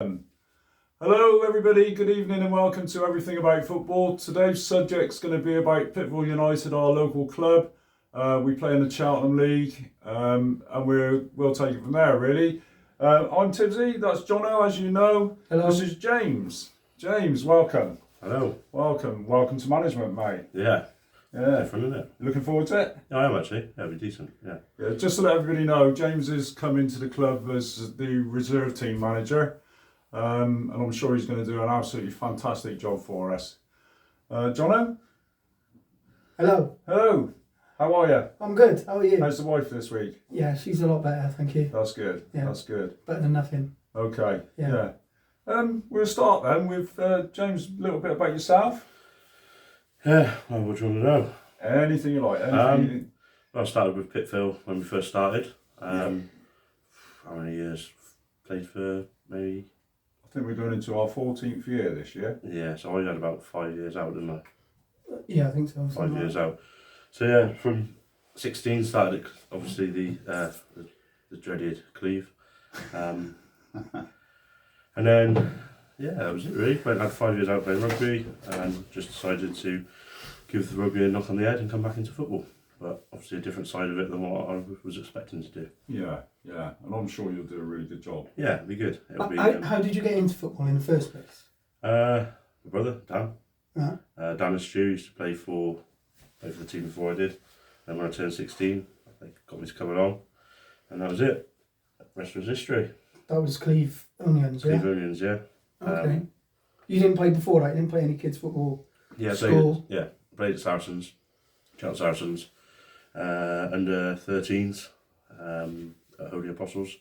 Hello everybody, good evening and welcome to Everything About Football. Today's subject's going to be about Pittville United, our local club. We play in the Cheltenham League and we'll take it from there really. I'm Tibbsy, that's Jono as you know. Hello. This is James. James, welcome. Hello. Welcome to management, mate. Yeah. Yeah. Different, isn't it? Looking forward to it? Yeah, I am actually. Yeah, it'll be decent. Yeah. Just to let everybody know, James has come into the club as the reserve team manager. And I'm sure he's going to do an absolutely fantastic job for us. Jono? Hello. Hello. How are you? I'm good. How are you? How's the wife this week? Yeah, she's a lot better, thank you. That's good. Yeah. That's good. Better than nothing. Okay. Yeah. We'll start then with James, a little bit about yourself. Yeah, well, what do you want to know? Anything you like. I started with Pittville when we first started. How many years? Played for maybe... I think we're going into our 14th year this year. Yeah, so I had about 5 years out, didn't I? Yeah, I think so. 5 years out. So yeah, from 16 started obviously the dreaded Cleve. And then, yeah, that was it really. Had 5 years out playing rugby and just decided to give the rugby a knock on the head and come back into football. But obviously a different side of it than what I was expecting to do. Yeah, and I'm sure you'll do a really good job. Yeah, it'll be good. How did you get into football in the first place? My brother, Dan. Right. Dan and Stu used to play for the team before I did. Then when I turned 16, they got me to come along. And that was it. The rest was history. That was Cleve Onions, yeah? Cleve Onions, yeah. Okay. You didn't play before, right? You didn't play any kids football? Yeah, school? Played at Saracens, Cheltenham Saracens, under 13s at Holy Apostles,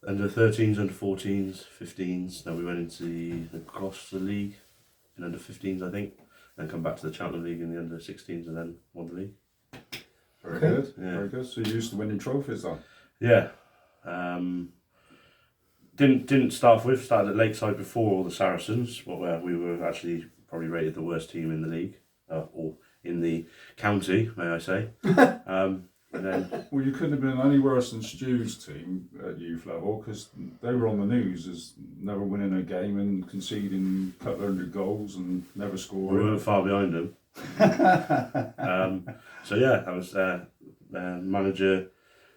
under 13s, under 14s, 15s. Then we went into the Gloucester League in under 15s, I think. Then come back to the Cheltenham League in the under 16s and then won the league. Very Okay. good. Yeah. Very good. So you're used to winning trophies then? Yeah. Didn't start with, started at Lakeside before all the Saracens, where we were actually probably rated the worst team in the league, or in the county, may I say. And then, Well, you couldn't have been any worse than Stu's team at youth level because they were on the news as never winning a game and conceding a couple hundred goals and never we scoring. weren't far behind them. So yeah, I was manager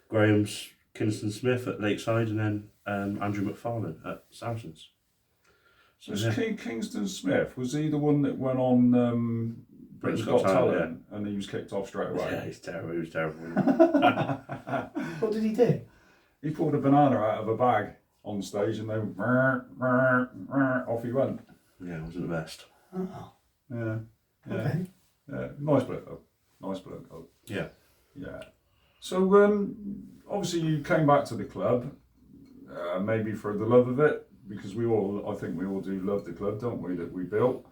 Graham's Kinston Smith at Lakeside and then Andrew McFarlane at Saracens. So Was yeah. Kingston Smith, was he the one that went on Britain's Got Talent and he was kicked off straight away? Yeah, he's terrible. He was terrible. What did he do? He pulled a banana out of a bag on stage and then off he went. Yeah, it wasn't the best. Oh, Yeah. okay. Yeah. Nice bloke though. Nice bloke though. Yeah. Yeah. So obviously you came back to the club, maybe for the love of it, because I think we all do love the club, don't we, that we built.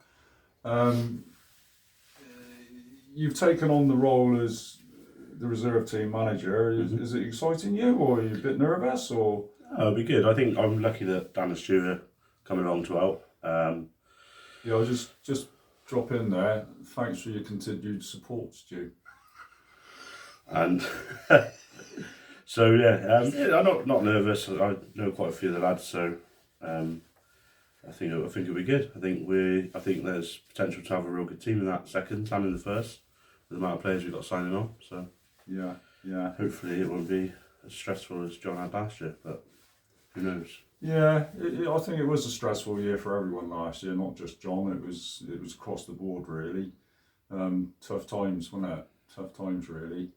You've taken on the role as the reserve team manager. Is it exciting you, or are you a bit nervous, or? Oh, it'll be good. I think I'm lucky that Dan and Stu are coming along to help. Yeah, I'll just drop in there. Thanks for your continued support, Stu. And so I'm not nervous. I know quite a few of the lads, so I think it'll be good. I think there's potential to have a real good team in that second and in the first, with the amount of players we've got signing on. So Yeah. hopefully it won't be as stressful as John had last year, but who knows? Yeah, I think it was a stressful year for everyone last year, not just John. It was across the board really. Tough times, wasn't it? Tough times really.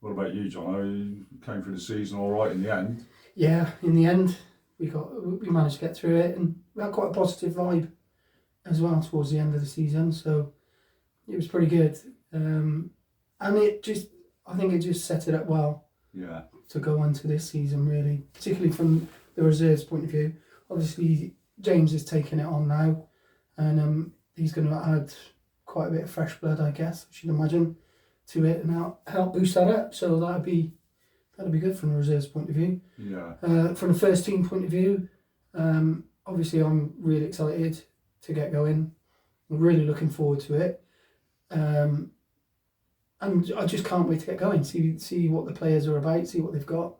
What about you, John? You came through the season all right in the end. Yeah, in the end, we managed to get through it and we had quite a positive vibe as well towards the end of the season, so it was pretty good. And I think it just set it up well. Yeah. To go into this season really, particularly from the reserves point of view. Obviously James is taking it on now and he's going to add quite a bit of fresh blood, I guess, I should imagine, to it and help boost that up. So that'd be good from the reserves point of view. Yeah. From the first team point of view, obviously I'm really excited to get going. I'm really looking forward to it. And I just can't wait to get going, see what the players are about, see what they've got,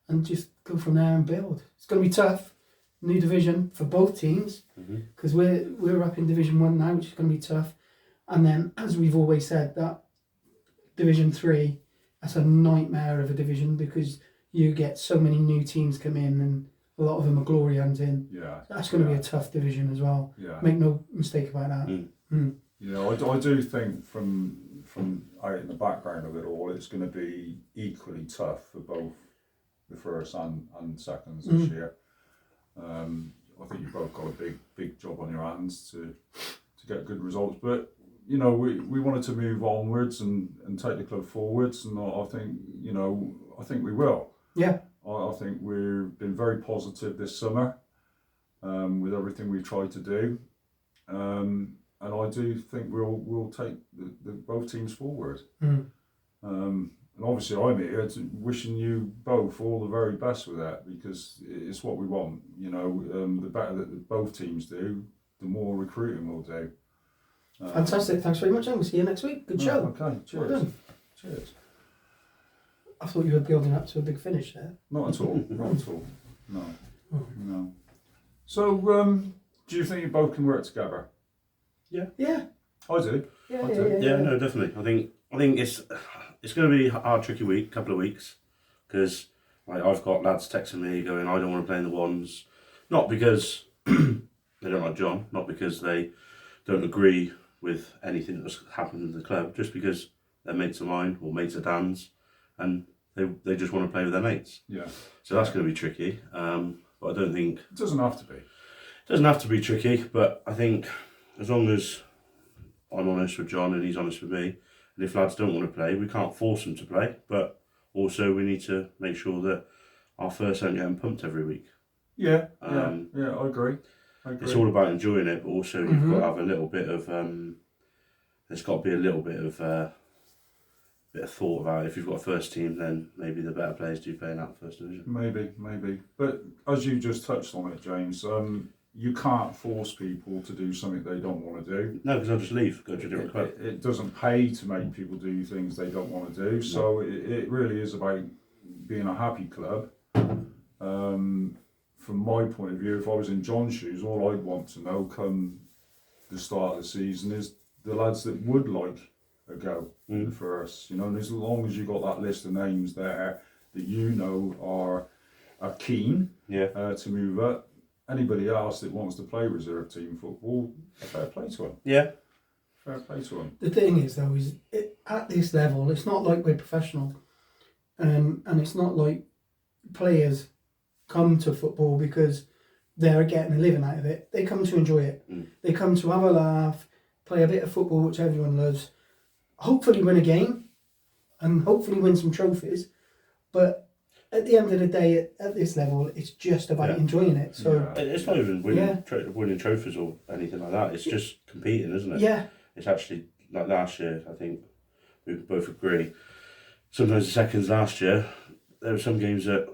and just go from there and build. It's going to be tough. new division for both teams, because we're up in Division 1 now, which is going to be tough. And then, as we've always said, that Division 3, that's a nightmare of a division because you get so many new teams come in and a lot of them are glory hunting. Yeah. That's going to be a tough division as well. Yeah. Make no mistake about that. Yeah, I do think from out in the background of it all, it's going to be equally tough for both the first and seconds this year. I think you've both got a big job on your hands to get good results, but you know we wanted to move onwards and take the club forwards, and I think we will. Yeah. I think we've been very positive this summer with everything we've tried to do. And I do think we'll take the both teams forward. And obviously I'm here wishing you both all the very best with that, because it's what we want. You know, the better that both teams do, the more recruiting we'll do. Fantastic. Thanks very much, and we'll see you next week. Good show. Okay, cheers. Well done. Cheers. I thought you were building up to a big finish there. Not at all. Not at all. No. No. So, do you think you both can work together? Yeah. I do. Yeah. No, definitely. I think it's going to be a hard, tricky week, couple of weeks, because like I've got lads texting me going, I don't want to play in the ones, not because they don't like John, not because they don't agree with anything that's happened in the club, just because they're mates of mine or mates of Dan's, and they just want to play with their mates. Yeah. So that's going to be tricky. But I don't think it doesn't have to be. It doesn't have to be tricky, but I think as long as I'm honest with John and he's honest with me, and if lads don't want to play, we can't force them to play, but also we need to make sure that our first aren't getting pumped every week. Yeah, I agree. It's all about enjoying it, but also you've got to have a little bit of, there's got to be a little bit of thought about it. If you've got a first team, then maybe the better players do play in that first division. Maybe. But as you just touched on it, James, you can't force people to do something they don't want to do. No, because they'll just leave, go to a different club. It doesn't pay to make people do things they don't want to do. So it really is about being a happy club. From my point of view, if I was in John's shoes, all I'd want to know come the start of the season is the lads that would like a go in the first. You know, and as long as you've got that list of names there that you know are keen to move up, anybody else that wants to play reserve team football, fair play to them. Yeah. Fair play to them. The thing is, though, is at this level, it's not like we're professional. And it's not like players come to football because they're getting a living out of it. They come to enjoy it. They come to have a laugh, play a bit of football, which everyone loves, hopefully win a game, and hopefully win some trophies. But at the end of the day, at this level, it's just about enjoying it. So it's not even winning trophies or anything like that. It's just competing, isn't it? Yeah. It's actually, like last year, I think we both agree. Sometimes the seconds last year, there were some games that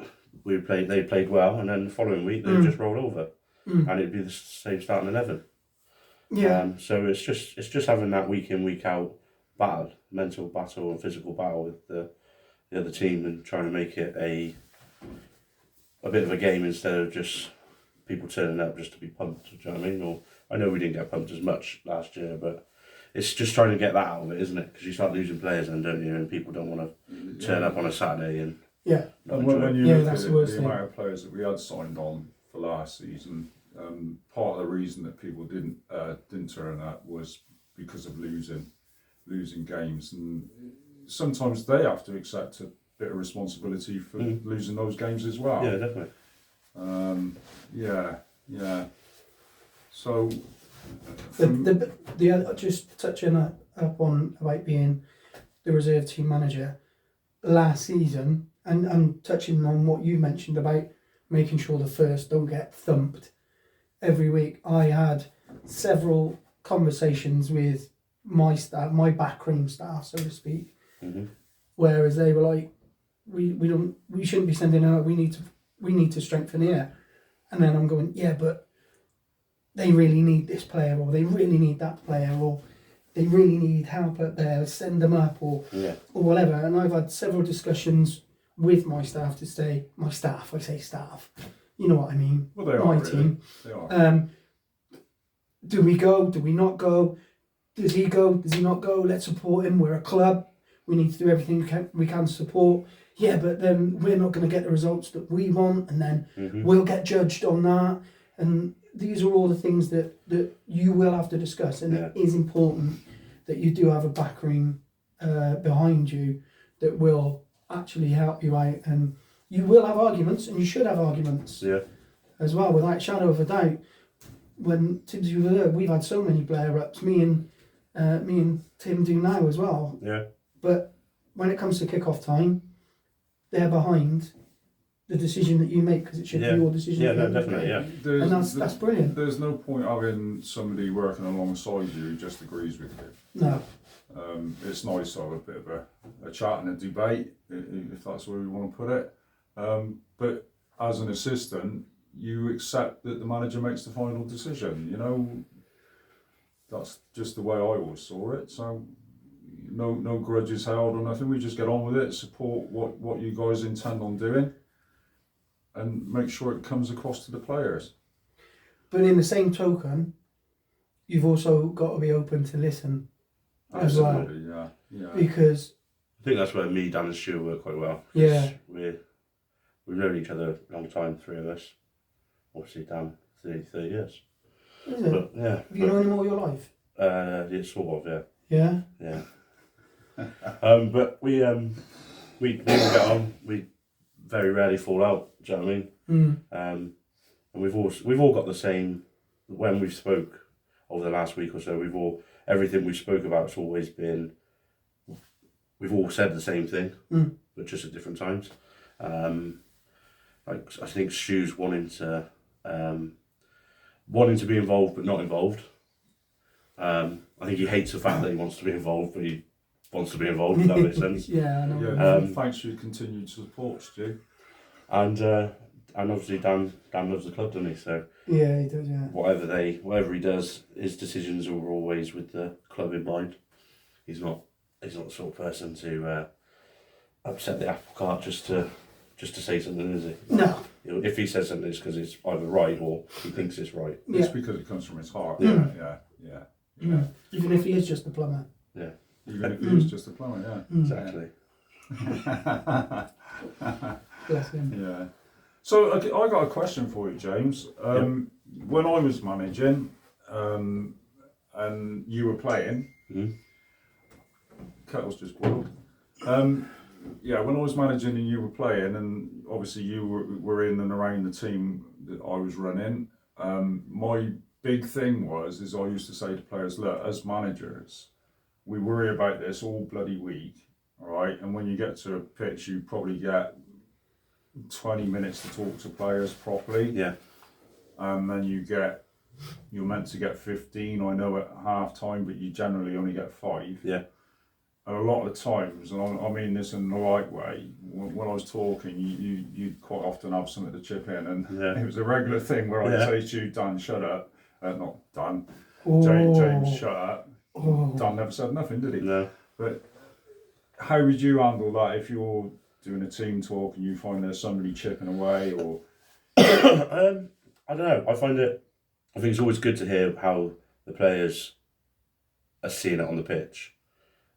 they played well, and then the following week they just rolled over, and it'd be the same starting 11. Yeah. So it's just having that week in, week out battle, mental battle and physical battle with the other team, and trying to make it a bit of a game instead of just people turning up just to be pumped. Do you know what I mean? Or I know we didn't get pumped as much last year, but it's just trying to get that out of it, isn't it? Because you start losing players then, don't you? And people don't want to turn up on a Saturday and And when you look that's at the worst the thing. amount of players that we had signed on for last season, part of the reason that people didn't turn up was because of losing games, and sometimes they have to accept a bit of responsibility for losing those games as well. Yeah, definitely. Yeah. So, the just touching up on about being the reserve team manager last season, and touching on what you mentioned about making sure the first don't get thumped every week. I had several conversations with my staff, my backroom staff, so to speak, whereas they were like, we shouldn't be sending out. We need to strengthen here, and then I'm going, yeah, but they really need this player, or they really need that player, or they really need help up there. Send them up, or whatever. And I've had several discussions with my staff to say, I say staff, You know what I mean? Well, they are My really. team. They are. Do we go? Do we not go? Does he go? Does he not go? Let's support him. We're a club. We need to do everything we can to support. Yeah, but then we're not going to get the results that we want, and then we'll get judged on that. And these are all the things that you will have to discuss, and it is important that you do have a backroom behind you that will actually help you out. And you will have arguments, and you should have arguments as well, without a shadow of a doubt. When Tibbs was there, we've had so many flare-ups. Me and Tim do now as well. Yeah. But when it comes to kick-off time, they're behind the decision that you make because it should be your decision. Yeah, no, definitely, yeah. And that's brilliant. There's no point having somebody working alongside you who just agrees with you. No. It's nice to have a bit of a chat and a debate, if that's where we want to put it. But as an assistant, you accept that the manager makes the final decision. You know, that's just the way I always saw it. So no grudges held or nothing. We just get on with it, support what you guys intend on doing, and make sure it comes across to the players. But in the same token, you've also got to be open to listen as well. Absolutely, yeah. Because I think that's where me, Dan and Stu work quite well. Yeah. We've known each other a long time, three of us. Obviously Dan, 30 years. is it? But, yeah. Have you known him all your life? Yeah, sort of, Yeah. yeah. But we all get on. We very rarely fall out. Do you know what I mean? And we've all got the same. When we've spoke over the last week or so, everything we've spoke about has always been. We've all said the same thing, but just at different times. Like I think Stu's wanting to be involved but not involved. I think he hates the fact that he wants to be involved, but he wants to be involved. If that makes sense. Yeah, I know. Yeah, thanks for your continued support, Stu. And obviously Dan loves the club, doesn't he? So yeah, he does. Yeah. Whatever he does, his decisions are always with the club in mind. He's not the sort of person to upset the apple cart just to say something, is he? No. If he says something, it's because it's either right or he thinks it's right. It's because it comes from his heart. Yeah. Yeah. Even if he is just a plumber. Yeah. Even if he was just a plumber, yeah. Exactly. Bless him. Yeah. So I got a question for you, James. When I was managing, and you were playing, kettle's just boiled. Yeah, when I was managing and you were playing, and obviously you were in and around the team that I was running, my big thing is I used to say to players, look, as managers, we worry about this all bloody week, all right? And when you get to a pitch, you probably get 20 minutes to talk to players properly. Yeah. And then you're meant to get 15, I know, at half time, but you generally only get 5. Yeah. And a lot of the times, and I mean this in the right way, when I was talking, you'd quite often have something to chip in, and it was a regular thing where I'd say to you, Dan, shut up. Not Dan. James, shut up. Dan never said nothing, did he? No. But how would you handle that if you're doing a team talk and you find there's somebody chipping away, or? I don't know. I think it's always good to hear how the players are seeing it on the pitch.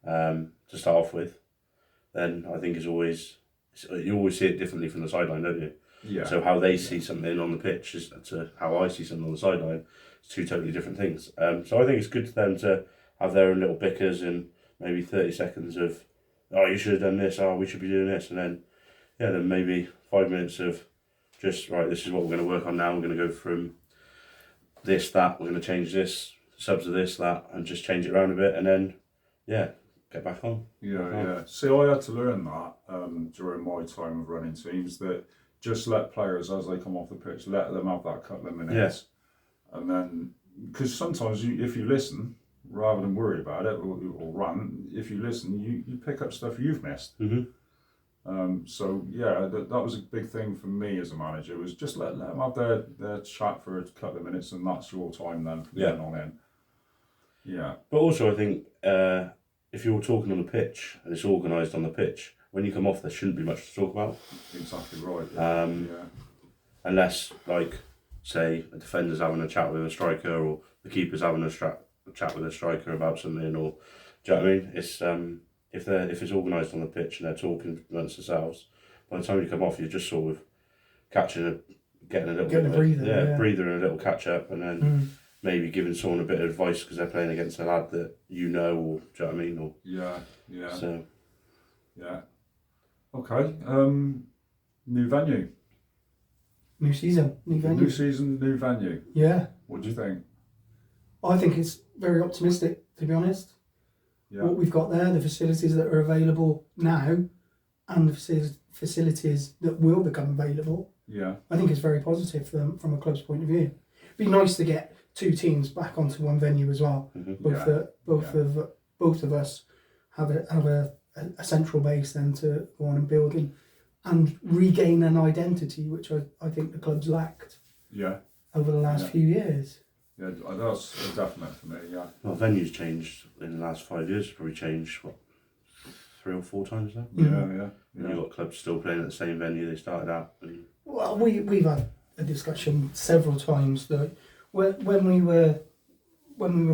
To start off with, then I think you always see it differently from the sideline, don't you? Yeah. So how they see something on the pitch to how I see something on the sideline, it's two totally different things. So I think it's good for them to have their own little bickers and maybe 30 seconds of, oh, you should have done this, oh, we should be doing this, and then maybe 5 minutes of just, right, this is what we're going to work on now, we're going to go from this, that, we're going to change this, subs of this, that, and just change it around a bit, and then, get back on. Yeah. See, I had to learn that during my time of running teams, that just let players, as they come off the pitch, let them have that couple of minutes. Yeah. And then, because sometimes if you listen, rather than worry about it or run, if you listen, you pick up stuff you've missed. So yeah, that was a big thing for me as a manager, was just let them have their chat for a couple of minutes, and that's your time then from then on in. Yeah. But also I think if you're talking on the pitch and it's organised on the pitch, when you come off there shouldn't be much to talk about. Exactly right. unless, like, say, a defender's having a chat with a striker or the keeper's having a chat with a striker about something, or, do you know what I mean? It's if it's organised on the pitch and they're talking amongst themselves, by the time you come off, you're just sort of getting a little bit of breather and a little catch up, and then maybe giving someone a bit of advice because they're playing against a lad that you know, or do you know what I mean? Or So Okay. New venue. New season, new venue. New season, new venue. Yeah. What do you think? I think it's very optimistic, to be honest. Yeah. What we've got there, the facilities that are available now, and the facilities that will become available. Yeah. I think it's very positive from a club's point of view. It'd be nice to get two teams back onto one venue as well. Both of us have a central base then to go on and build and regain an identity, which I think the club's lacked. Yeah. Over the last few years. Yeah, that's a definite for me. Yeah. Well, venues changed in the last 5 years. Probably changed 3 or 4 times now. Yeah. You've got clubs still playing at the same venue they started out. Well, we've had a discussion several times that when we were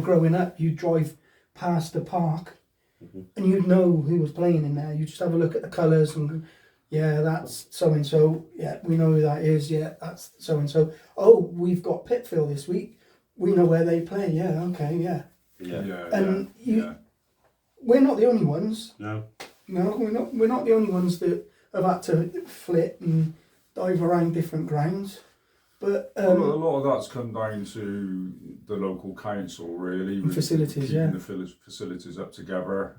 growing up, you'd drive past the park and you'd know who was playing in there. You just have a look at the colours and that's so and so. Yeah, we know who that is. Yeah, that's so and so. Oh, we've got Pittville this week. We know where they play. Yeah, okay, yeah. And we're not the only ones. No, we're not the only ones that have had to flip and dive around different grounds. But a lot of that's come down to the local council, really. Facilities, keeping the facilities up together,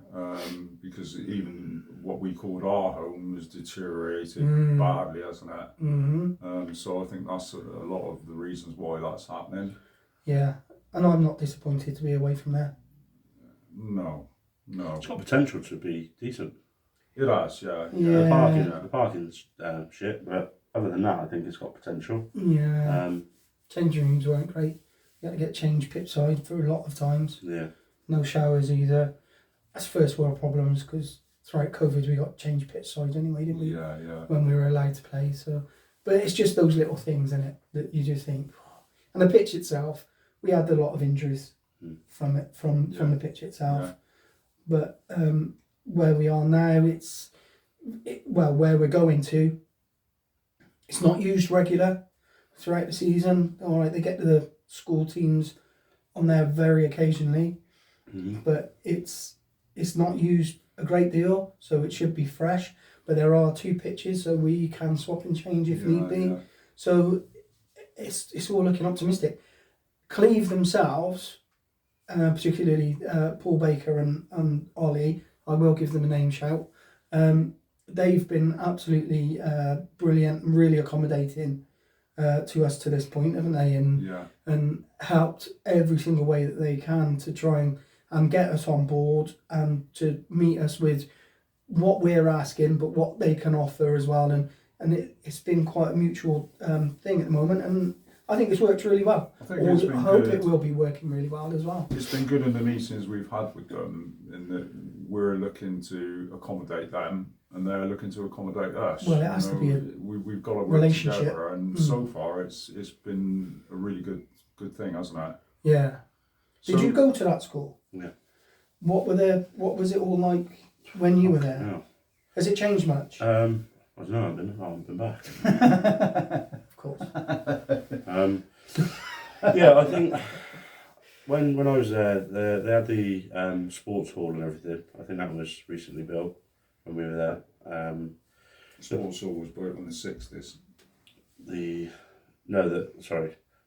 because even what we called our home has deteriorated badly, hasn't it? Mm-hmm. So I think that's a lot of the reasons why that's happening. Yeah, and I'm not disappointed to be away from there. No. It's got potential to be decent. It has, yeah. The parking's shit, but other than that, I think it's got potential. Yeah. Changing rooms weren't great. You had to get changed pit side for a lot of times. Yeah. No showers either. That's first world problems because throughout COVID we got changed pit side anyway, didn't we? Yeah. When we were allowed to play. So, but it's just those little things in it that you just think. And the pitch itself, we had a lot of injuries from the pitch itself. Yeah. But where we are now, where we're going to, it's not used regular throughout the season. All right, they get to the school teams on there very occasionally, but it's not used a great deal, so it should be fresh. But there are 2 pitches, so we can swap and change if need be. Yeah. So it's all looking optimistic. Cleve themselves, particularly Paul Baker and Ollie, I will give them a name shout. They've been absolutely brilliant and really accommodating to us to this point, haven't they? And helped every single way that they can to try and get us on board and to meet us with what we're asking, but what they can offer as well. And it's been quite a mutual thing at the moment, and I think it's worked really well. I hope it will be working really well as well. It's been good in the meetings we've had with them, in that we're looking to accommodate them and they're looking to accommodate us. Well, it has to be we've got to work relationship together, and so far it's been a really good thing, hasn't it? Yeah. Did you go to that school? Yeah. What was it all like when you were there? No. Has it changed much? I don't know. I haven't been back. Of course. I think when I was there, they had the sports hall and everything. I think that was recently built when we were there. Sports hall was built in the 60s.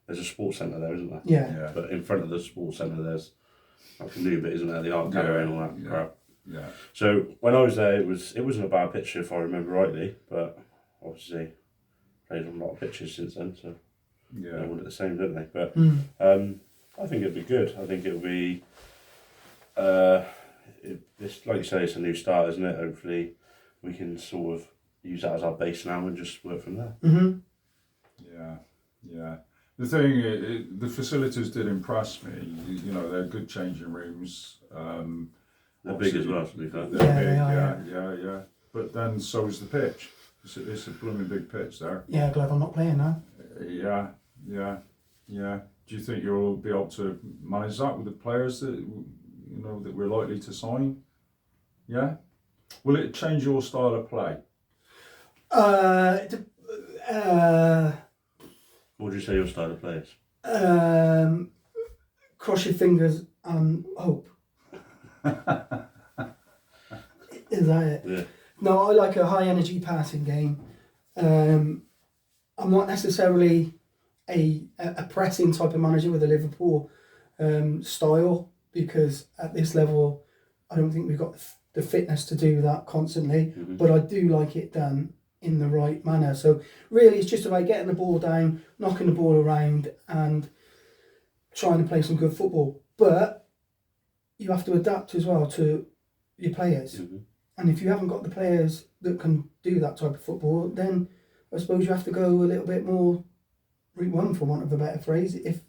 There's a sports centre there, isn't there? Yeah. But in front of the sports centre, there's like a new bit, isn't there? The art gallery and all that crap. Yeah. So when I was there, it wasn't a bad picture if I remember rightly, but obviously played on a lot of pitches since then, so they want it the same, don't they? But I think it'd be good. I think it'll be it's like you say, it's a new start, isn't it? Hopefully we can sort of use that as our base now and just work from there. Mm-hmm. Yeah. The thing, the facilities did impress me. You know, they're good changing rooms. They're big as well, to be fair. They're big, yeah. But then so is the pitch. It's a blooming big pitch there. Yeah, glad I'm not playing now. Yeah, yeah, yeah. Do you think you'll be able to manage that with the players that that we're likely to sign? Yeah. Will it change your style of play? What would you say your style of play is? Cross your fingers and hope. Is that it? Yeah. No, I like a high energy passing game. I'm not necessarily a pressing type of manager with a Liverpool style, because at this level I don't think we've got the fitness to do that constantly. Mm-hmm. But I do like it done in the right manner. So really it's just about getting the ball down, knocking the ball around and trying to play some good football. But you have to adapt as well to your players. Mm-hmm. And if you haven't got the players that can do that type of football, then I suppose you have to go a little bit more route one, for want of a better phrase, if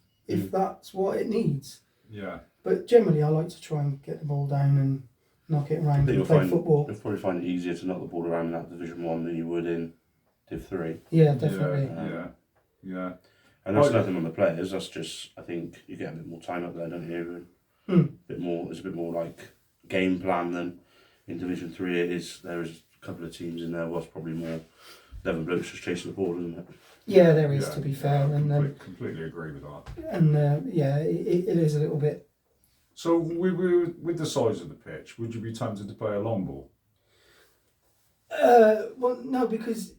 that's what it needs. Yeah. But generally I like to try and get the ball down and knock it around and play football. You'll probably find it easier to knock the ball around in that Division 1 than you would in Div 3. Yeah, definitely. Yeah. And that's nothing on the players, that's just, I think you get a bit more time up there, don't you? It's a bit more like game plan than in Division 3 it is. There is a couple of teams in there was probably more 11 blokes just chasing the ball, isn't it? Yeah, there is, to be fair. And completely agree with that. And it is a little bit. So with the size of the pitch, would you be tempted to play a long ball? Well, no, because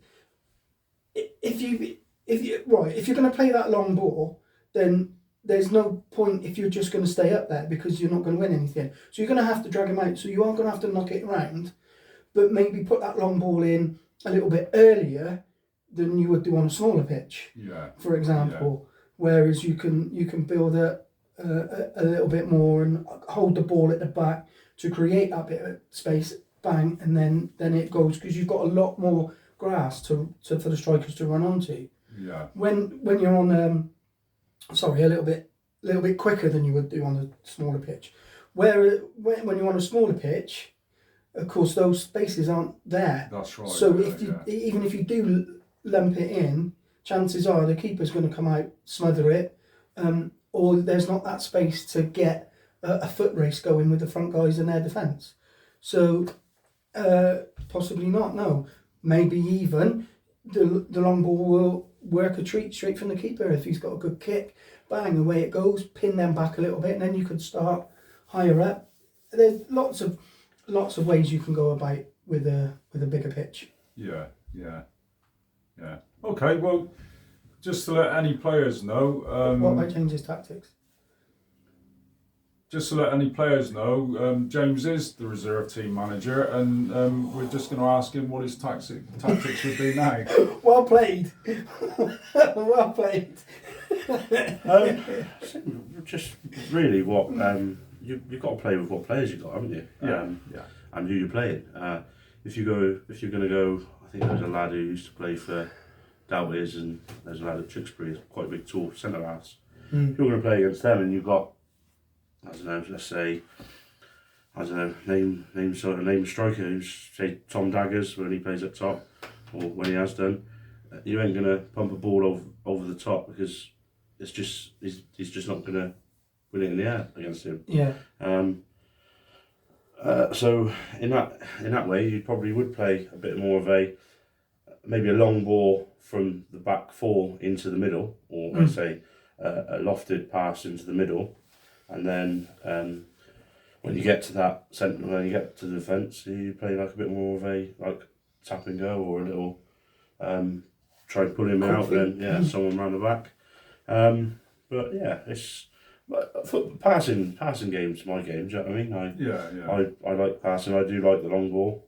if you're going to play that long ball, then there's no point if you're just going to stay up there, because you're not going to win anything. So you're going to have to drag him out. So you are going to have to knock it around, but maybe put that long ball in a little bit earlier than you would do on a smaller pitch. Yeah. For example, whereas you can build a little bit more and hold the ball at the back to create that bit of space, bang, and then it goes, because you've got a lot more grass for the strikers to run onto. Yeah. When you're on a little bit quicker than you would do on a smaller pitch. Where when you're on a smaller pitch, of course those spaces aren't there. That's right. So even if you do lump it in, chances are the keeper's going to come out, smother it, or there's not that space to get a foot race going with the front guys in their defence. So possibly not. No, maybe even the long ball will work a treat straight from the keeper if he's got a good kick. Bang, away it goes. Pin them back a little bit, and then you could start higher up. There's lots of ways you can go about with a bigger pitch. Yeah. Okay, well, just to let any players know. What might change his tactics? Just to let any players know, James is the reserve team manager, and we're just going to ask him what his tactics would be now. Well played. Well played. Just really what you've got to play with what players you've got, haven't you? And who you're playing. If you're going to go, I think there's a lad who used to play for Doubters, and there's a lad at Tewkesbury, quite a big tall centre halves. You're going to play against them, and you've got, I don't know, let's say, name a striker who's, say, Tom Daggers when he plays up top, or when he has done. You ain't going to pump a ball over the top, because he's just not going to win it in the air against him. Yeah. So in that way, you probably would play a bit more of maybe a long ball from the back four into the middle, or let's say a lofted pass into the middle, and then when you get to that centre, when you get to the defence, you play like a bit more of a tap and go, or a little try and pull him out, then someone round the back. But yeah, passing game's my game. Do you know what I mean? I like passing. I do like the long ball.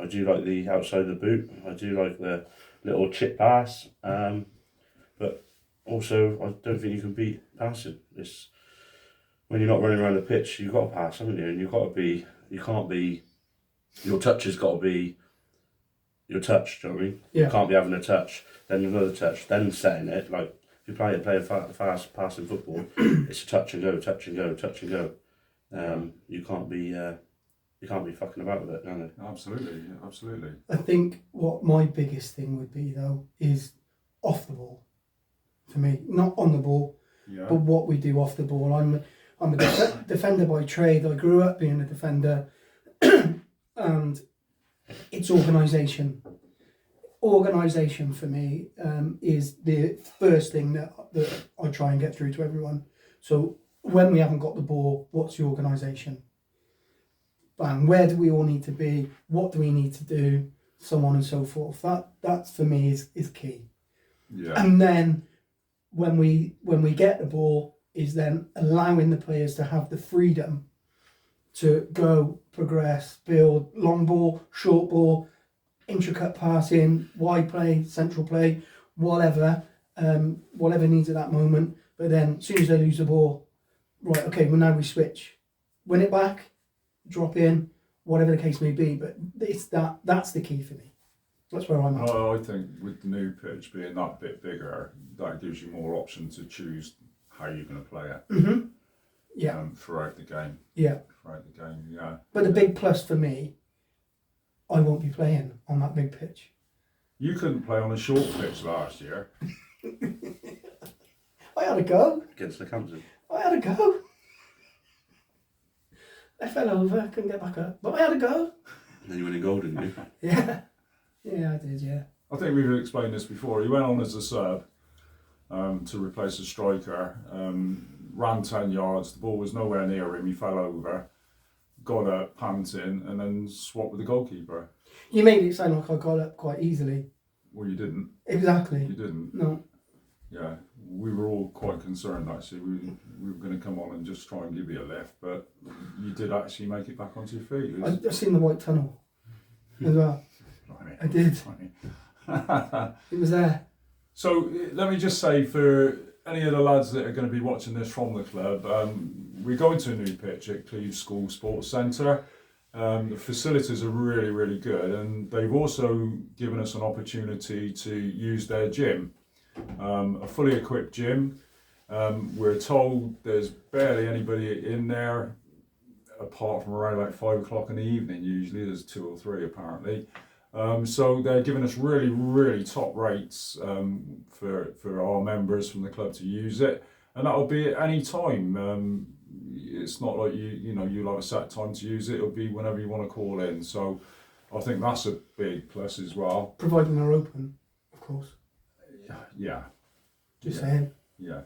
I do like the outside of the boot. I do like the little chip pass. But also, I don't think you can beat passing. It's when you're not running around the pitch, you've got to pass, haven't you? And your touch has got to be your touch. Do you know what I mean? Yeah. You can't be having a touch, then another touch, then setting it. Like if you play a fast passing football, it's a touch and go, touch and go, touch and go. You can't be fucking about with it, can you? Absolutely. I think what my biggest thing would be though is off the ball for me, not on the ball, Yeah. but what we do off the ball. I'm a defender by trade. I grew up being a defender, and it's organisation. Organisation for me is the first thing that I try and get through to everyone. So when we haven't got the ball, what's the organisation? Bang, where do we all need to be? What do we need to do? So on and so forth. That for me is key. Yeah. And then when we get the ball, is then allowing the players to have the freedom to go, progress, build, long ball, short ball, intricate passing, wide play, central play, whatever needs at that moment. But then as soon as they lose the ball, right, okay, well now we switch. Win it back, drop in, whatever the case may be. But it's that's the key for me. That's where I'm at. I think with the new pitch being that bit bigger, that gives you more option to choose how you're going to play it. Mm-hmm. Yeah. Throughout the game. Yeah. Throughout the game, yeah. But the big plus for me, I won't be playing on that big pitch. You couldn't play on a short pitch last year. I had a go. Against the Camden. I had a go. I fell over, couldn't get back up, but I had a go. And then you went in goal, didn't you? Yeah. Yeah, I did, yeah. I think we've explained this before. He went on as a sub to replace a striker, ran 10 yards, the ball was nowhere near him, he fell over, got up, panting, and then swapped with the goalkeeper. You made it sound like I got up quite easily. Well, you didn't. Exactly. You didn't. No. Yeah, we were all quite concerned actually. We were going to come on and just try and give you a lift, but you did actually make it back onto your feet. I've seen the White Tunnel as well. I did. It was there. So let me just say, for any of the lads that are going to be watching this from the club, we're going to a new pitch at Cleves School Sports Centre. The facilities are really, really good, and they've also given us an opportunity to use their gym, a fully equipped gym. We're told there's barely anybody in there, apart from around about 5 o'clock in the evening. Usually there's 2 or 3 apparently. So they're giving us really, really top rates for our members from the club to use it, and that'll be at any time. It's not like you'll have a set time to use it. It'll be whenever you want to call in. So I think that's a big plus as well. Providing they're open, of course. Yeah. Just saying. Yeah.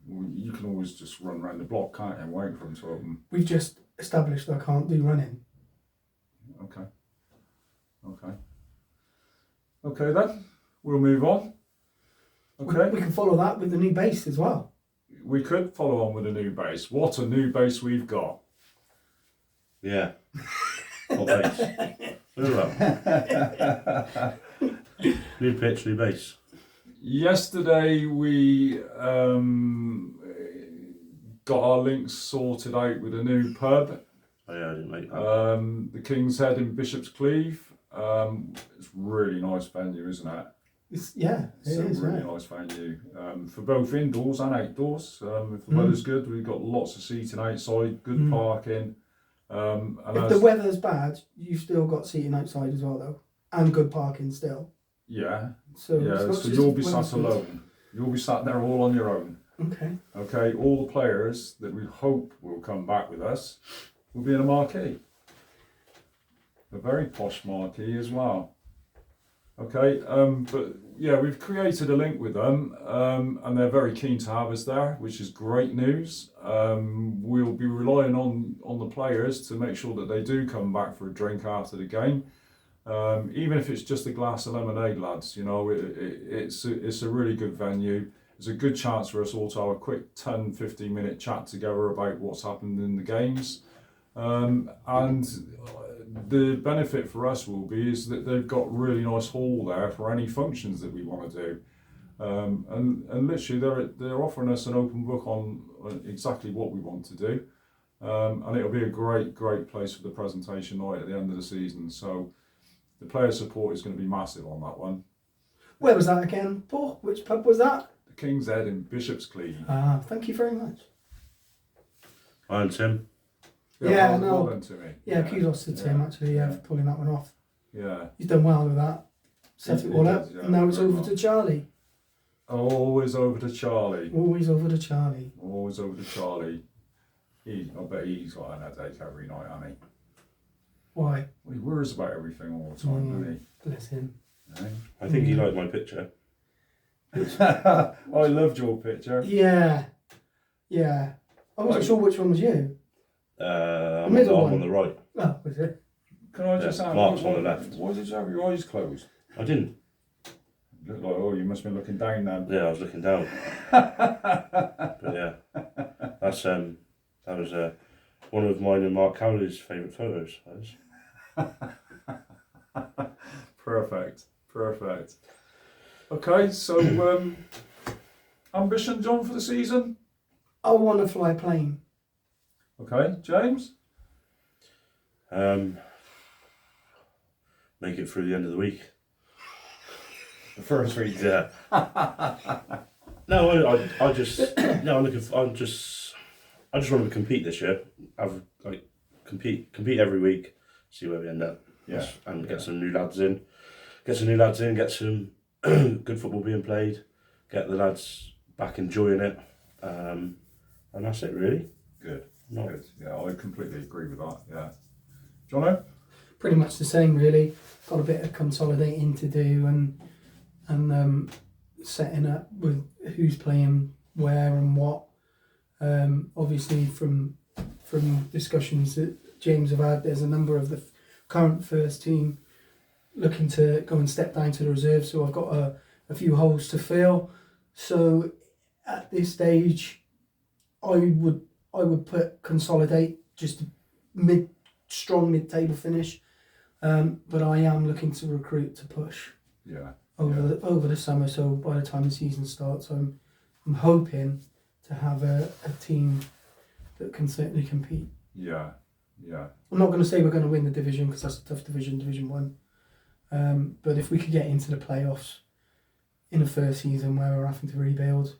Well, you can always just run around the block, can't you, and wait for them to open. We've just established that I can't do running. Okay. Okay then, we'll move on. Okay. We can follow that with the new base as well. We could follow on with a new base. What a new base we've got. Yeah. What base? New pitch, new base. Yesterday we got our links sorted out with a new pub. Oh yeah, I didn't make that. The King's Head in Bishop's Cleeve. It's a really nice venue, isn't it? It's a really nice venue for both indoors and outdoors. If the weather's good, we've got lots of seating outside, good parking. And if the weather's bad, you've still got seating outside as well, though, and good parking still. Yeah. So You'll be sat alone. You'll be sat there all on your own. Okay. Okay. All the players that we hope will come back with us will be in a marquee. A very posh marquee as well. Okay, but yeah, we've created a link with them, and they're very keen to have us there, which is great news. We'll be relying on the players to make sure that they do come back for a drink after the game, even if it's just a glass of lemonade, lads. It's a really good venue. It's a good chance for us all to have a quick 10-15 minute chat together about what's happened in the games, and the benefit for us will be is that they've got really nice hall there for any functions that we want to do, and literally they're offering us an open book on exactly what we want to do, and it'll be a great place for the presentation night at the end of the season. So the player support is going to be massive on that one. Where was that again, Paul? Which pub was that? The King's Head in Bishop's Cleeve. Thank you very much. And Tim. Yeah, well done to me. Yeah, kudos to Tim actually for pulling that one off. Yeah. He's done well with that. Set it all up, and now it's over to Charlie. Always over to Charlie. Always over to Charlie. Always over to Charlie. I bet he's got an headache every night, hasn't he? Why? Well, he worries about everything all the time, doesn't Bless him. he? Eh? I think he liked my picture. I loved your picture. Yeah. Yeah. I wasn't sure which one was you. I'm middle on one. the right. Oh, was it? Can I just Yeah, ask, Mark's on the left. why did you have your eyes closed? I didn't. Looked like, oh, you must have been looking down then. Yeah, I was looking down. But yeah, that was one of mine and Mark Cowley's favourite photos. Perfect. Okay, so ambition, John, for the season? I want to fly a plane. Okay, James? Make it through the end of the week. The first week. Yeah. No, I just no. I just want to compete this year. Compete every week. See where we end up. Yeah. And get some new lads in. Get some good football being played. Get the lads back enjoying it. And that's it really. Good. No. Good. Yeah, I completely agree with that. Yeah. Jono? Pretty much the same, really. Got a bit of consolidating to do and setting up with who's playing where and what. Obviously, from discussions that James have had, there's a number of the current first team looking to go and step down to the reserve. So I've got a few holes to fill. So at this stage, I would put consolidate, just a strong mid-table finish. But I am looking to recruit to push. Yeah. Over the summer, so by the time the season starts, I'm hoping to have a team that can certainly compete. Yeah. I'm not going to say we're going to win the division because that's a tough division, Division 1. But if we could get into the playoffs in the first season where we're having to rebuild,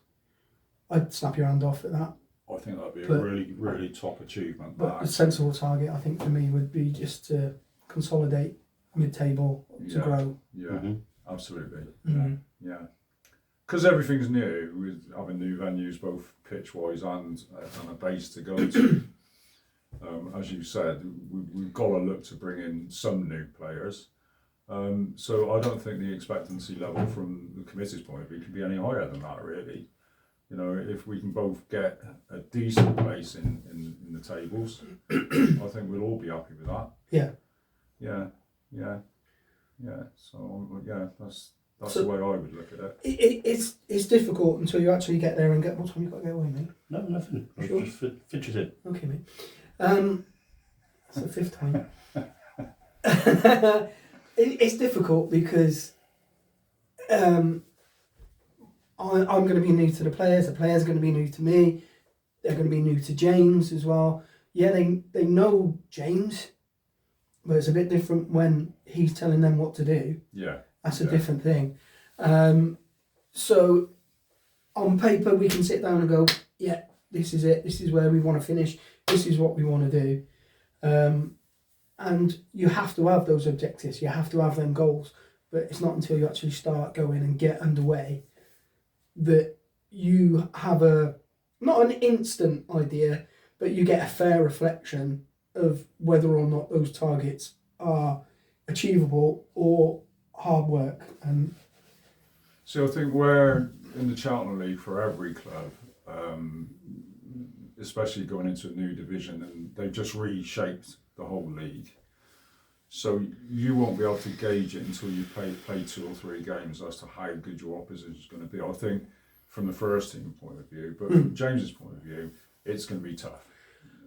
I'd snap your hand off at that. I think that'd be a really, really top achievement. But a sensible target, I think, for me would be just to consolidate mid-table to grow. Yeah. Mm-hmm. Absolutely. Mm-hmm. Yeah. Because everything's new, with having new venues, both pitch-wise and a base to go to. As you said, we've got to look to bring in some new players. So I don't think the expectancy level from the committee's point of view can be any higher than that, really. You know, if we can both get a decent place in the tables, I think we'll all be happy with that. Yeah. So that's the way I would look at it. It's difficult until you actually get there and get. What time you got to get away, mate? No, nothing. I Sure. was just fidgeting. Okay, mate. That's the fifth time. It's difficult because I'm going to be new to the players are going to be new to me, they're going to be new to James as well. Yeah, they know James, but it's a bit different when he's telling them what to do. Yeah. That's a different thing. So on paper we can sit down and go, yeah, this is it, this is where we want to finish, this is what we want to do. And you have to have those objectives, you have to have them goals, but it's not until you actually start going and get underway that you have not an instant idea, but you get a fair reflection of whether or not those targets are achievable or hard work. And so I think we're in the Cheltenham League for every club, especially going into a new division, and they've just reshaped the whole league. So you won't be able to gauge it until you play 2 or 3 games as to how good your opposition is going to be. I think from the first team point of view, but from James's point of view, it's going to be tough.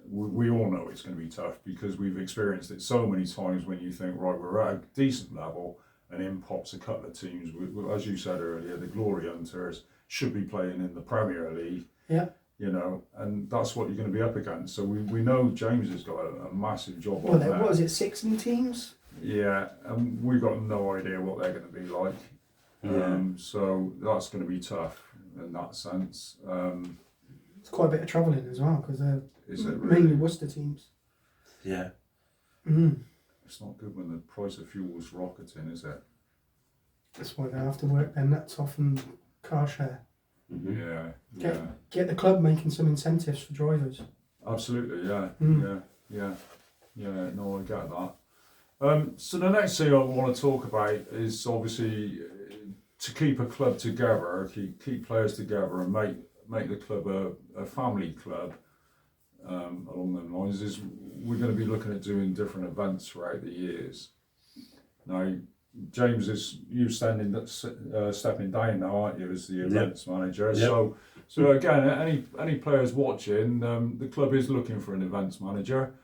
We all know it's going to be tough because we've experienced it so many times when you think, right, we're at a decent level and in pops a couple of teams. As you said earlier, the Glory Hunters should be playing in the Premier League. Yeah. You know, and that's what you're going to be up against. So we know James has got a massive job well, on there. what is it, 16 teams? Yeah, and we've got no idea what they're going to be like. So that's going to be tough in that sense. It's quite a bit of travelling as well because they're really? mainly Worcester teams. Yeah. It's not good when the price of fuel's rocketing, is it? That's why they have to work their nuts off and car share. Yeah, Get, yeah. get the club making some incentives for drivers. Absolutely, yeah, Mm. yeah. No, I get that. So the next thing I want to talk about is obviously to keep a club together, keep players together, and make the club a family club. Along those lines, is we're going to be looking at doing different events throughout the years. Now, James, you stepping down now, aren't you, as the events manager? Yep. So again, any players watching, the club is looking for an events manager.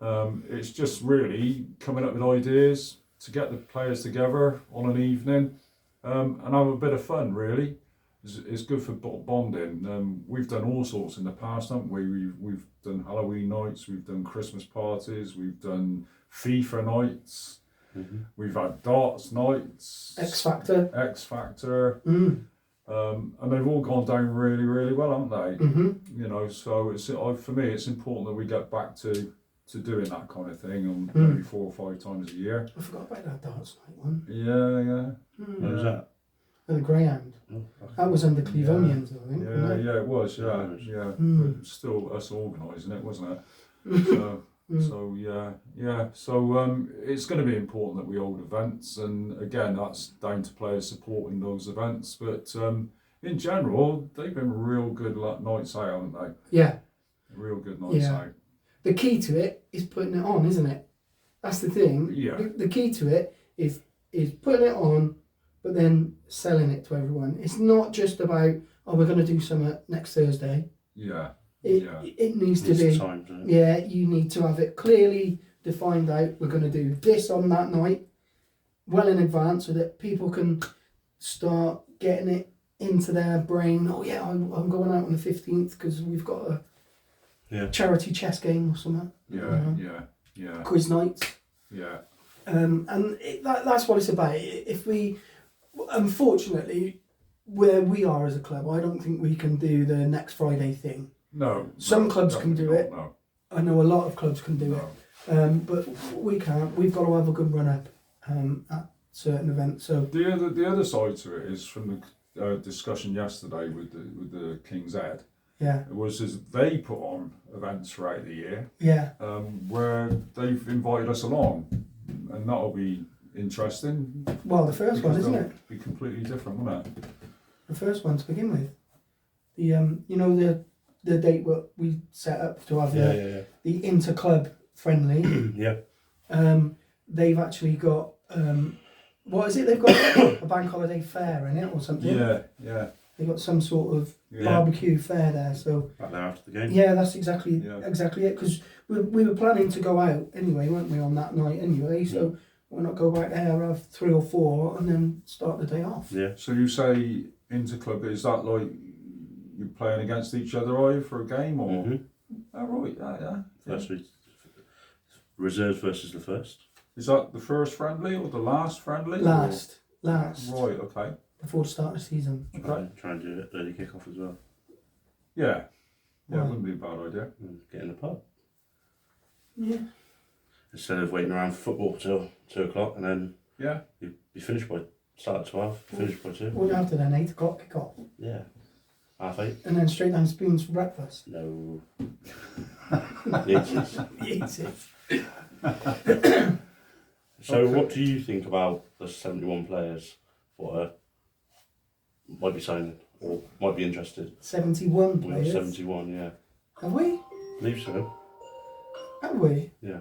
It's just really coming up with ideas to get the players together on an evening and have a bit of fun. Really, it's good for bonding. We've done all sorts in the past, haven't we? We've done Halloween nights, we've done Christmas parties, we've done FIFA nights. We've had darts nights, X Factor. And they've all gone down really, really well, haven't they? You know, so it's for me, it's important that we get back to doing that kind of thing on maybe 4 or 5 times a year. I forgot about that darts night one. Yeah. What was that? And the Greyhound. Oh, That was under Cleavonians, I think. wasn't it? Yeah, it was, yeah. But still us organising it, wasn't it? So it's going to be important that we hold events, and again, that's down to players supporting those events. But in general, they've been real good nights out, haven't they? Yeah. Real good nights out. The key to it is putting it on, isn't it? That's the thing. Yeah. The key to it is putting it on, but then selling it to everyone. It's not just about, oh, we're going to do something next Thursday. Yeah. It needs to be. Time, doesn't it? Yeah, you need to have it clearly defined out. We're going to do this on that night, well in advance, so that people can start getting it into their brain. Oh yeah, I'm going out on the 15th because we've got a charity chess game or something. Yeah. Quiz nights. Yeah. That's what it's about. If we, unfortunately, where we are as a club, I don't think we can do the next Friday thing. No. Some clubs can do it. No. I know a lot of clubs can do it, but we can't. We've got to have a good run up at certain events. So the other side to it is from the discussion yesterday with the King's Head. Yeah. It was as they put on events throughout the year. Yeah. Where they've invited us along, and that'll be interesting. Well, the first one, isn't it? Be completely different, won't it? The first one to begin with. The you know the date what we set up to have the inter-club friendly. They've actually got what is it? They've got a bank holiday fair in it or something. Yeah. They've got some sort of barbecue fair there. So back there after the game. Yeah, that's exactly it. Because we were planning to go out anyway, weren't we, on that night anyway? So why not go back there, have 3 or 4, and then start the day off? Yeah. So you say inter-club, is that like you're playing against each other, are you, for a game, or? Oh, right. Yeah. First week, reserves versus the first. Is that the first friendly or the last friendly? Last. Right. Okay. Before the start of the season. Try and do it early kick-off as well. Yeah. It wouldn't be a bad idea. Get in the pub. Yeah. Instead of waiting around for football till 2 o'clock and then you finish by start at 12, finish by 2. What after then? 8 o'clock kick off. Yeah. 8:30. And then straight down spoons for breakfast. No. Yeeties. So what do you think about the 71 players what might be signing or might be interested? 71 players? 71, yeah. Have we? I believe so. Have we? Yeah.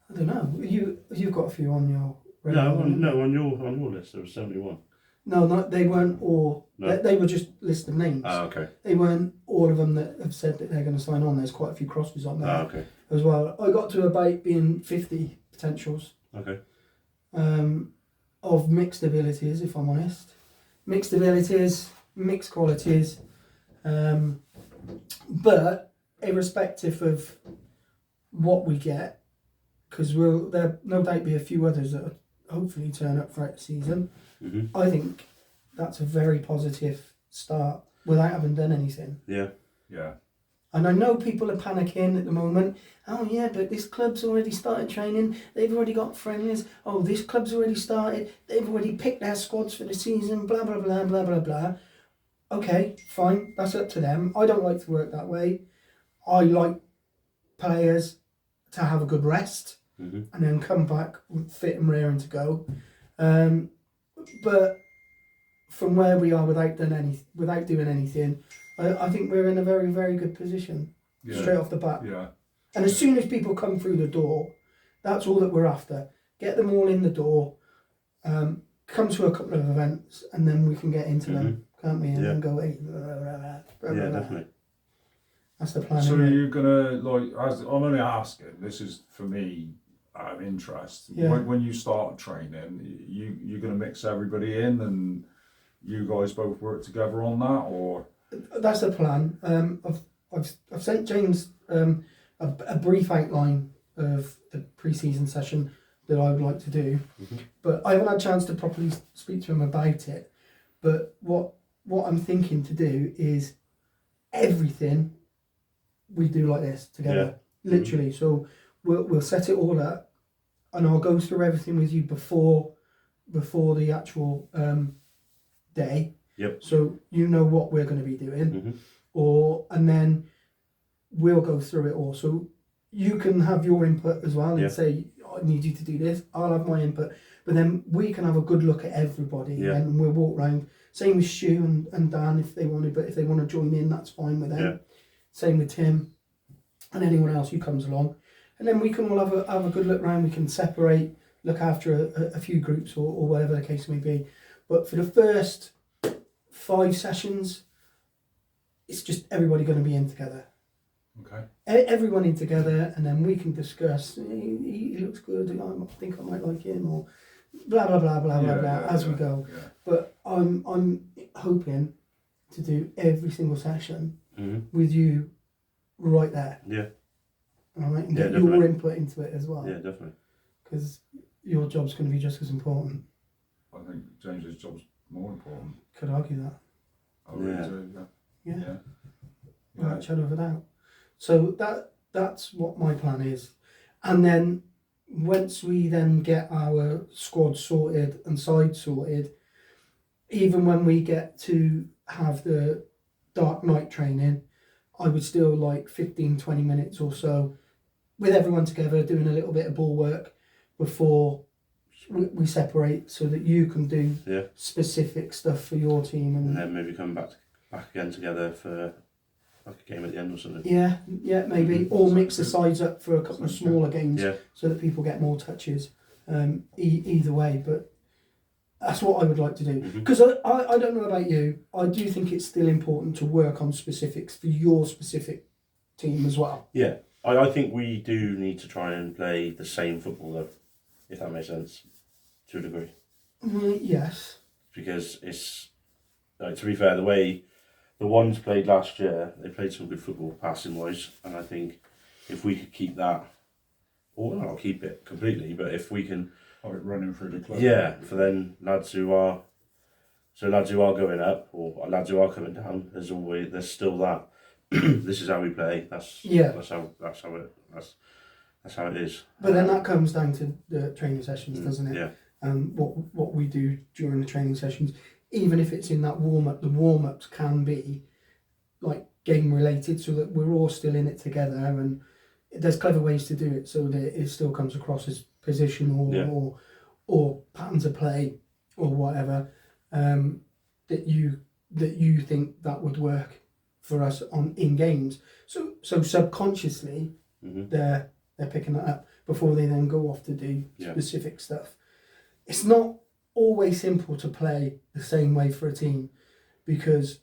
I don't know. You've got a few on your radar. No, on your list there was 71. No, they weren't all. No. They were just list of names. Okay. They weren't all of them that have said that they're going to sign on. There's quite a few crosses on there Okay. as well. I got to about being 50 potentials. Okay. Of mixed abilities, if I'm honest. Mixed abilities, mixed qualities. But irrespective of what we get, because there'll no doubt be a few others that hopefully turn up throughout the season. I think that's a very positive start without having done anything. Yeah. And I know people are panicking at the moment. Oh yeah, but this club's already started training. They've already got friendlies. Oh, this club's already started. They've already picked their squads for the season. Blah, blah, blah, blah, blah, blah. Okay, fine. That's up to them. I don't like to work that way. I like players to have a good rest and then come back fit and raring to go. But from where we are without doing anything, I think we're in a very, very good position straight off the bat. Yeah. And as soon as people come through the door, that's all that we're after. Get them all in the door, come to a couple of events, and then we can get into them, can't we? And then go, hey, Definitely. That's the plan. So you're gonna as I'm only asking. This is for me out of interest. Yeah. When you start training, you're gonna mix everybody in, and you guys both work together on that, or that's the plan. I've sent James a brief outline of the pre-season session that I would like to do, but I haven't had a chance to properly speak to him about it. But what I'm thinking to do is everything we do like this together, literally. So we'll set it all up, and I'll go through everything with you before the actual day. Yep. So you know what we're going to be doing, and then we'll go through it all. So you can have your input as well and say, I need you to do this. I'll have my input, but then we can have a good look at everybody, and we'll walk around. Same with Stu and Dan if they wanted, but if they want to join in, that's fine with them. Yeah. Same with Tim and anyone else who comes along, and then we can all have a good look around. We can separate, look after a few groups or whatever the case may be. But for the first 5 sessions, it's just everybody going to be in together. okay. Everyone in together, and then we can discuss. He looks good. I think I might like him, or blah blah blah blah blah as we go. Yeah. But I'm hoping to do every single session with you right there. Yeah. All right, and get definitely. your input into it as well. Yeah, definitely. Because your job's going to be just as important. I think James's job's more important. Could argue that. I really do. Yeah. Yeah. Without a shadow of a doubt. So that's what my plan is. And then once we then get our squad sorted and side sorted, even when we get to have the dark night training, I would still like 15-20 minutes or so with everyone together doing a little bit of ball work before we separate, so that you can do specific stuff for your team, And then maybe come back again together for like a game at the end or something. Yeah, maybe. Or mix the sides up for a couple of smaller games so that people get more touches. Either way, but that's what I would like to do. Because I don't know about you, I do think it's still important to work on specifics for your specific team as well. Yeah, I think we do need to try and play the same football though, if that makes sense, to a degree. Yes. Because it's, like, to be fair, the way the ones played last year, they played some good football passing wise, and I think if we could keep that, or not keep it completely, but if we can, Running through the club. yeah, for then lads who are going up or lads who are coming down, there's still that. This is how we play. That's how it is. But then that comes down to the training sessions, doesn't it? Yeah. And what we do during the training sessions, even if it's in that warm up, the warm ups can be like game related, so that we're all still in it together, and there's clever ways to do it so that it still comes across as positional or patterns of play or whatever, that you think that would work for us in games. So subconsciously they're picking that up before they then go off to do specific stuff. It's not always simple to play the same way for a team, because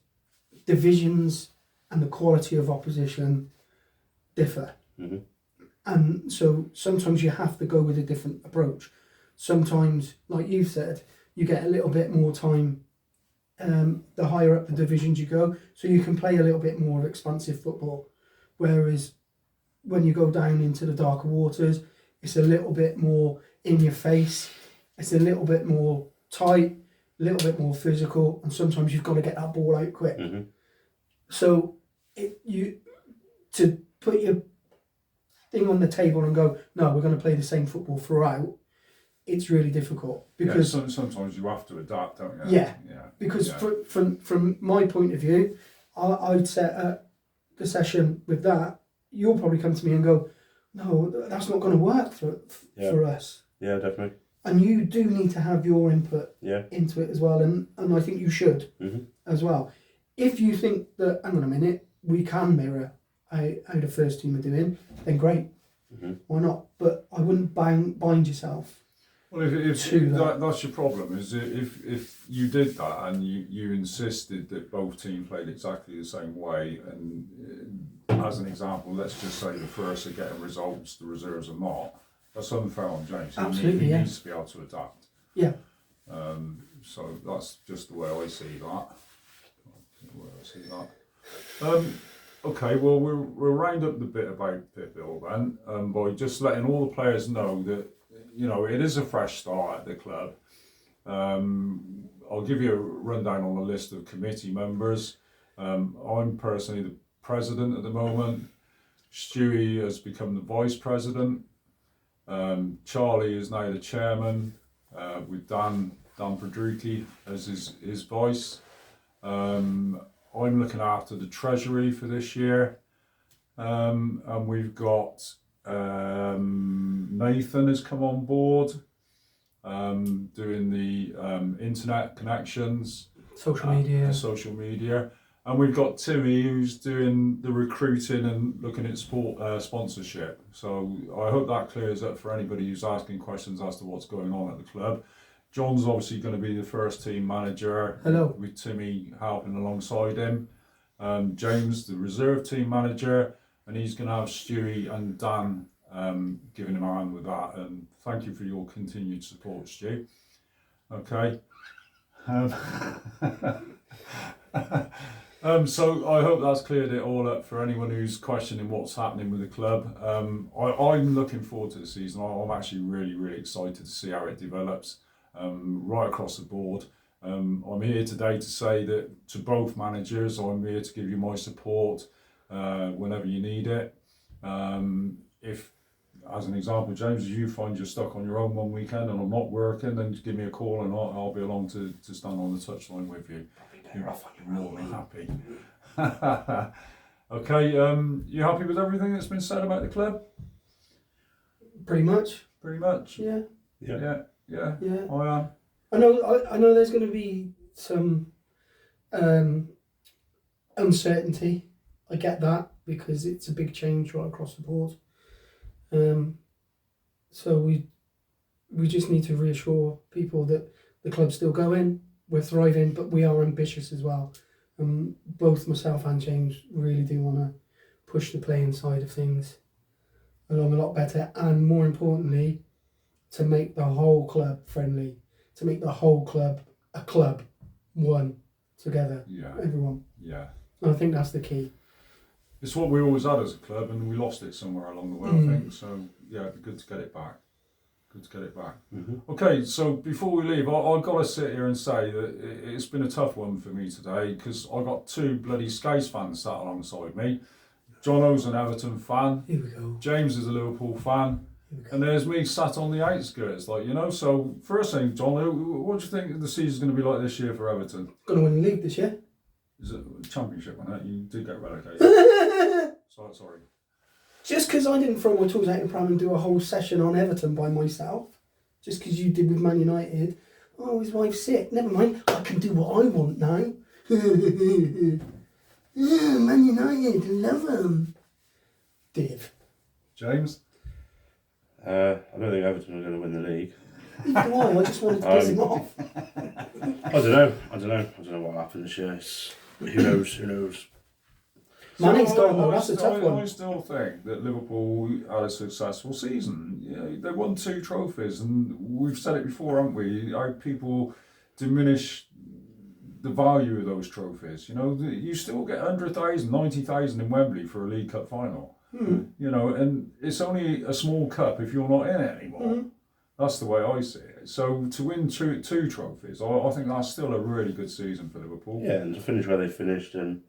divisions and the quality of opposition differ. And so sometimes you have to go with a different approach. Sometimes, like you've said, you get a little bit more time the higher up the divisions you go, so you can play a little bit more of expansive football. Whereas when you go down into the darker waters, it's a little bit more in your face, it's a little bit more tight, a little bit more physical, and sometimes you've got to get that ball out quick. So to put your thing on the table and go, no, we're going to play the same football throughout, it's really difficult because sometimes you have to adapt, don't you? Yeah. Because from my point of view, I'd set up the session with that. You'll probably come to me and go, no, that's not going to work for us. Yeah, definitely. And you do need to have your input into it as well, and I think you should as well. If you think that, hang on a minute, we can mirror how the first team are doing, then great. Why not? But I wouldn't bind yourself. Well, if that's your problem, is if you did that and you insisted that both teams played exactly the same way, and as an example, let's just say the first are getting results, the reserves are not, that's unfair on James. Absolutely, he needs to be able to adapt. Yeah. So that's just the way I see that. Okay, well, we'll round up the bit about Pittville then by just letting all the players know that, you know, it is a fresh start at the club. I'll give you a rundown on the list of committee members. I'm personally the president at the moment. Stewie has become the vice president. Charlie is now the chairman, with Dan Pedrucci as his vice. I'm looking after the treasury for this year, and we've got Nathan has come on board, doing the internet connections, social media, and we've got Timmy who's doing the recruiting and looking at sponsorship. So I hope that clears up for anybody who's asking questions as to what's going on at the club. John's obviously going to be the first team manager. Hello. With Timmy helping alongside him. James, the reserve team manager, and he's going to have Stewie and Dan giving him a hand with that. And thank you for your continued support, Stu. Okay. So I hope that's cleared it all up for anyone who's questioning what's happening with the club. I'm looking forward to the season. I'm actually really excited to see how it develops. Right across the board. I'm here today to say that to both managers, I'm here to give you my support whenever you need it. If, as an example, James, if you find you're stuck on your own one weekend and I'm not working, then just give me a call and I'll be along to stand on the touchline with you. You're more than happy. Okay, you happy with everything that's been said about the club? Pretty much. Yeah. I am. I know there's going to be some uncertainty. I get that because it's a big change right across the board. So we just need to reassure people that the club's still going, we're thriving, but we are ambitious as well. Both myself and James really do want to push the playing side of things along a lot better, and more importantly, to make the whole club friendly, to make the whole club a club, one, together, everyone. Yeah. And I think that's the key. It's what we always had as a club, and we lost it somewhere along the way, I think. So, yeah, it'd be good to get it back. Okay, so before we leave, I've got to sit here and say that it's been a tough one for me today because I got two bloody Skates fans sat alongside me. Jono's an Everton fan. Here we go. James is a Liverpool fan. And there's me sat on the outskirts, like, you know. So, first thing, John, what do you think the season's going to be like this year for Everton? Going to win the league this year. Is it a championship, wasn't it? You did get relegated. Sorry. Just because I didn't throw my tools out in pram and do a whole session on Everton by myself, just because you did with Man United. Oh, his wife's sick. Never mind. I can do what I want now. Man United, love them. Div. James? I don't think Everton are going to win the league. Neither do I just wanted to piss him off. I don't know what will happen this year. Who knows? Manning's gone though, that's a tough one. I still think that Liverpool had a successful season. They won 2 trophies, and we've said it before, haven't we? How people diminish the value of those trophies. You know, you still get 100,000, 90,000 in Wembley for a League Cup final. You know, and it's only a small cup if you're not in it anymore. That's the way I see it. So to win two trophies, I think that's still a really good season for Liverpool. Yeah, and to finish where they finished and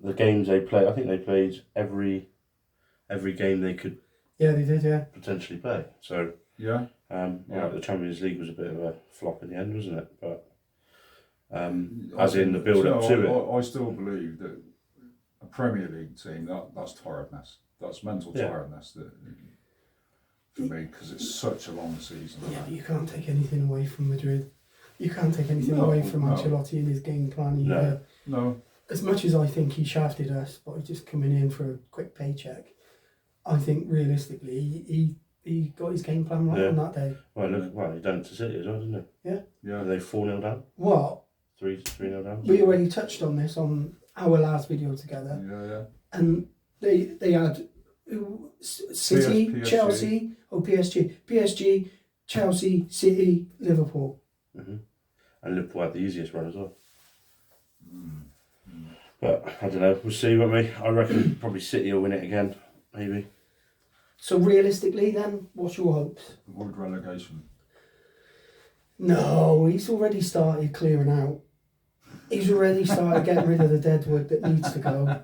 the games they played, I think they played every every game they could Yeah, they did. Yeah. potentially play. So Yeah. yeah, the Champions League was a bit of a flop in the end, wasn't it? But as in the build up to it. I still believe that a Premier League team, that's tiredness. That's mental tiredness that, for me, because it's such a long season. Yeah, but you can't take anything away from Madrid. You can't take anything away from Ancelotti and his game plan either. No. As much as I think he shafted us by just coming in for a quick paycheck, I think realistically he got his game plan right on that day. Well, he done it to City as well, didn't he? Yeah. Yeah. Are they 4-0 down? What? 3-0 down? We already touched on this on our last video together. Yeah. And they had City, PSG. Chelsea, PSG, Chelsea, City, Liverpool. Mm-hmm. And Liverpool had the easiest run as well. But I don't know, we'll see, won't we? I reckon probably City will win it again, maybe. So realistically then, what's your hopes? Avoid relegation. No, he's already started clearing out. He's already started getting rid of the deadwood that needs to go.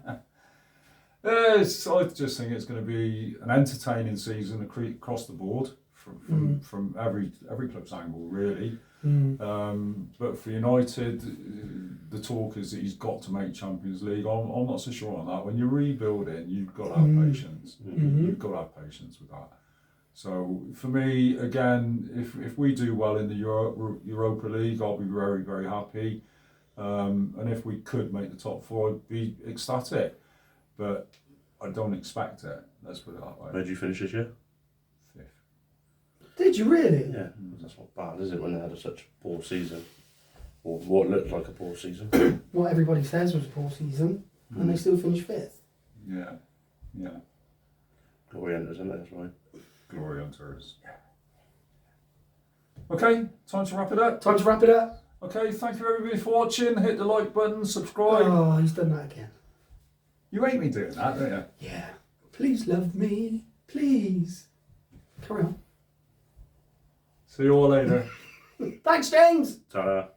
I just think it's going to be an entertaining season across the board from every club's angle, really. But for United, the talk is that he's got to make Champions League. I'm not so sure on that. When you're rebuilding, you've got to have patience. You've got to have patience with that. So for me, again, if we do well in the Europa League, I'll be very, very happy. And if we could make the top four, I'd be ecstatic. But I don't expect it. Let's put it that way. Where did you finish this year? 5th. Did you really? Yeah, that's not bad, is it, when they had such a poor season? Or what looked like a poor season. What everybody says was a poor season, and they still finished 5th. Yeah. Glory hunters, isn't it? That's right. Glory hunters. Okay, time to wrap it up. Time to wrap it up. Okay, thank you everybody for watching. Hit the like button, subscribe. Oh, he's done that again. You hate me doing that, don't you? Yeah. Please love me. Please. Carry on. See you all later. Thanks, James. Ta-da.